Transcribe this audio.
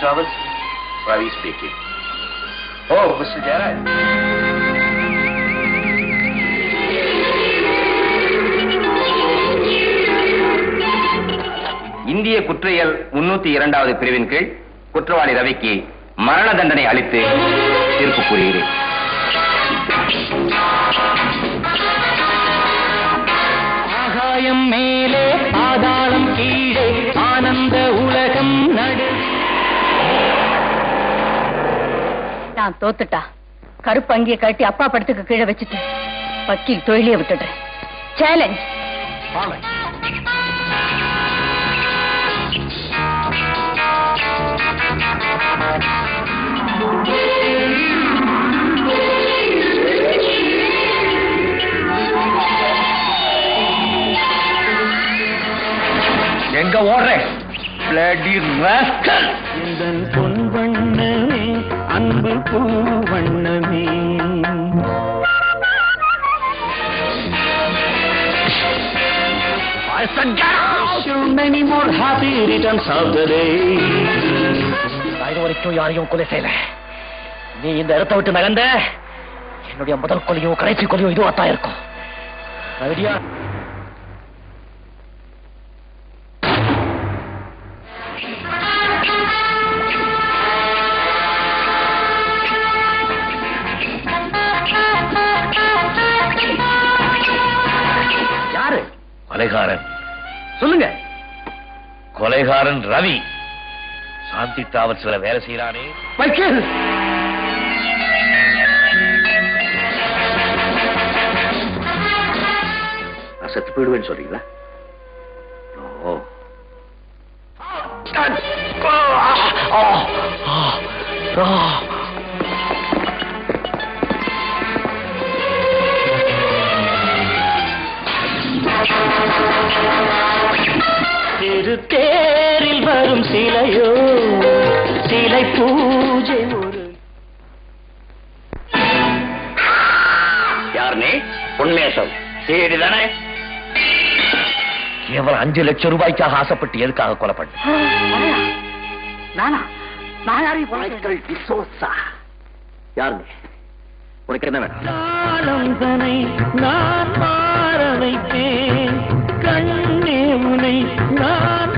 Travels, Ravi speaking. Oh, Mr. Jairaj. இந்திய குற்றவியல் 302வது பிரிவின் கீழ் குற்றவாளி ரவிக்கு மரண தண்டனை அளித்து தீர்ப்பு கூறுகிறேன். ஆகாயம் மேலே பாதாளம் கீழே ஆனந்த உலகம் நடு. நான் தோத்துட்டா கருப்பு அங்கிய கட்டி அப்பா படத்துக்கு கீழே வச்சுட்டு வக்கீல் தொழிலே விட்டுடுறேன். சேலஞ்ச். எங்க ஓடுறேன்? பொன் வண்ணமே அன்பு பூ வண்ணமே. Many more happy returns of the day. இது வரைக்கும் யாரையும் கொலை செய்யல. நீ இந்த இடத்தை விட்டு நகர்ந்த என்னுடைய முதல் கொலையோ கடைசி கொலையோ இதுவாத்தான் இருக்கும். ஐடியா யாரு கொலைகாரன்? சொல்லுங்க. கொலைகாரன் ரவி. சாந்தி டிராவல்ஸ்ல வேலை செய்யறானே. வைக்கேல். நான் செத்து போயிடுவேன்னு சொல்றீங்களா? திரு தேரில் வரும் சிலையோ சிலை பூஜை ஒரு. யார் நீ? உண்மையை சொல். சரிதானே? கேவலம் 5 லட்சம் ரூபாய்க்காக ஆசைப்பட்டு எதுக்காக கொலை பண்ண? நானா? நான் யாரையும் யார் நீ? உனக்கு என்ன வேணும்? நாளந்தனை நான் மாற வைத்தேன் கண்ணே உனை நான்